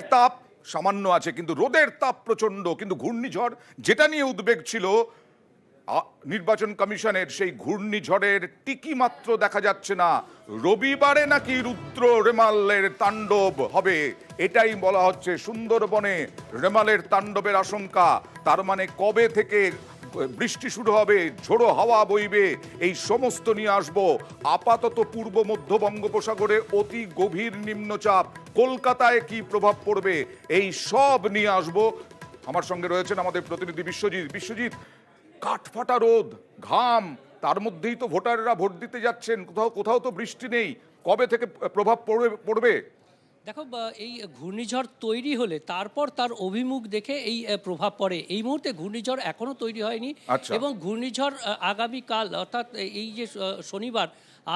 শীতের তাপ সামান্য আছে, কিন্তু রোদের তাপ প্রচন্ড। কিন্তু ঘূর্ণিঝড় যেটা নিয়ে উদ্বেগ ছিল নির্বাচন কমিশনের, সেই ঘূর্ণিঝড়ের টিকি মাত্র দেখা যাচ্ছে না। রবিবারে নাকি রুদ্র রেমালের তাণ্ডব হবে, এটাই বলা হচ্ছে। সুন্দরবনে রেমালের তাণ্ডবের আশঙ্কা। তার মানে কবে থেকে বৃষ্টি শুরু হবে, ঝোড়ো হাওয়া বইবে, এই সমস্ত নিয়ে আসবো। আপাতত পূর্ব মধ্য বঙ্গোপসাগরে অতি গভীর নিম্নচাপ, কলকাতায় কি প্রভাব পড়বে, এই সব নিয়ে আসবো। আমার সঙ্গে রয়েছেন আমাদের প্রতিনিধি বিশ্বজিৎ। বিশ্বজিৎ, কাঠফাটা রোদ, ঘাম, তার মধ্যেই তো ভোটাররা ভোট দিতে যাচ্ছেন। কোথাও কোথাও তো বৃষ্টি নেই। কবে থেকে প্রভাব পড়বে? দেখো, এই ঘূর্ণিঝড় তৈরি হলে তারপর তার অভিমুখ দেখে এই প্রভাব পড়ে। এই মুহূর্তে ঘূর্ণিঝড় এখনো তৈরি হয়নি। আচ্ছা। এবং ঘূর্ণিঝড় আগামীকাল অর্থাৎ এই যে শনিবার,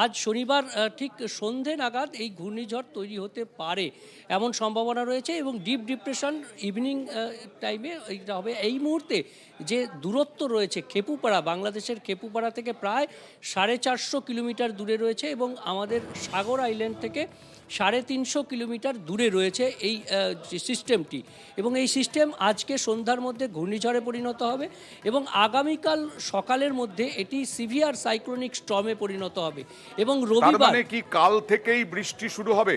আজ শনিবার ঠিক সন্ধে নাগাদ এই ঘূর্ণিঝড় তৈরি হতে পারে এমন সম্ভাবনা রয়েছে। এবং ডিপ ডিপ্রেশন ইভিনিং টাইমে এইটা হবে। এই মুহূর্তে যে দূরত্ব রয়েছে খেপুপাড়া, বাংলাদেশের খেপুপাড়া থেকে প্রায় 450 কিলোমিটার দূরে রয়েছে এবং আমাদের সাগর আইল্যান্ড থেকে 350 কিলোমিটার দূরে রয়েছে এই সিস্টেমটি। এবং এই সিস্টেম আজকে সন্ধ্যার মধ্যে ঘূর্ণিঝড়ে পরিণত হবে এবং আগামীকাল সকালের মধ্যে এটি সিভিয়ার সাইক্লোনিক স্টর্মে পরিণত হবে। এবং রবিবার, মানে কি কাল থেকেই বৃষ্টি শুরু হবে?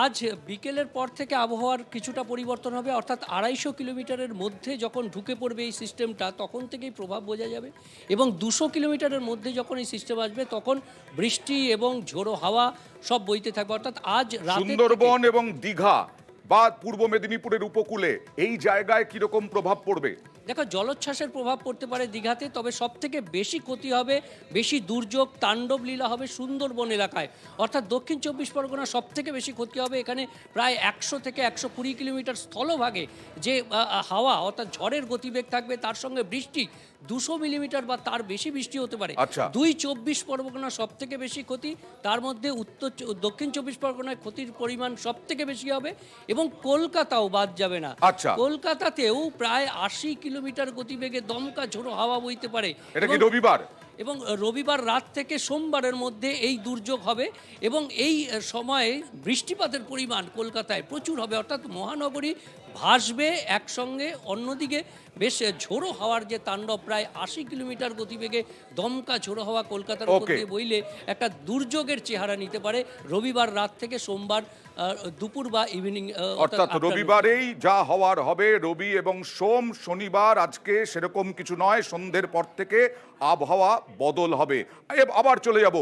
আজ বিকেলের পর থেকে আবহাওয়ার কিছুটা পরিবর্তন হবে, অর্থাৎ 250 কিলোমিটারের মধ্যে যখন ঢুকে পড়বে এই সিস্টেমটা তখন থেকেই প্রভাব বোঝা যাবে। এবং 200 কিলোমিটারের মধ্যে যখন এই সিস্টেম আসবে তখন বৃষ্টি এবং ঝোড়ো হাওয়া সব বইতে থাকবে। অর্থাৎ আজ রাতে সুন্দরবন এবং দীঘা বা পূর্ব মেদিনীপুরের উপকূলে এই জায়গায় কিরকম প্রভাব পড়বে? দেখো, জলোচ্ছ্বাসের প্রভাব পড়তে পারে দীঘাতে, তবে সব থেকে বেশি ক্ষতি হবে, বেশি দুর্যোগ তাণ্ডব লীলা হবে সুন্দরবন এলাকায়। অর্থাৎ দক্ষিণ 24 পরগনা সব থেকে বেশি ক্ষতি হবে। এখানে প্রায় 100 থেকে 120 কিলোমিটার স্থলভাগে যে হাওয়া অর্থাৎ ঝড়ের গতিবেগ থাকবে, তার সঙ্গে বৃষ্টি 200 মিলিমিটার বা তার বেশি বৃষ্টি হতে পারে। আচ্ছা। 24 পরগনা সব থেকে বেশি ক্ষতি, তার মধ্যে দক্ষিণ 24 পরগনায় ক্ষতির পরিমাণ সব থেকে বেশি হবে। এবং কলকাতাও বাদ যাবে না। আচ্ছা। কলকাতাতেও প্রায় 80 কিলোমিটার গতিবেগে দমকা ঝোড়ো হাওয়া বইতে পারে। এটা কি রবিবার? এবং রবিবার রাত থেকে সোমবারের মধ্যে এই দুর্যোগ হবে এবং এই সময়ে বৃষ্টিপাতের পরিমাণ কলকাতায় প্রচুর হবে। অর্থাৎ মহানগরী ভাসবে একসঙ্গে। অন্যদিকে বেশ ঝোড়ো হাওয়ার যে তাণ্ডব, প্রায় 80 কিলোমিটার গতিবেগে দমকা ঝোড়ো হাওয়া কলকাতার উপর দিয়ে বইলে একটা দুর্যোগের চেহারা নিতে পারে রবিবার রাত থেকে সোমবার দুপুর বা ইভিনিং। অর্থাৎ রবিবারেই যা হওয়ার হবে। রবি এবং সোম, শনিবার আজকে সেরকম কিছু নয়। সন্ধ্যের পর থেকে আবহাওয়া বদল হবে। আবার চলে যাব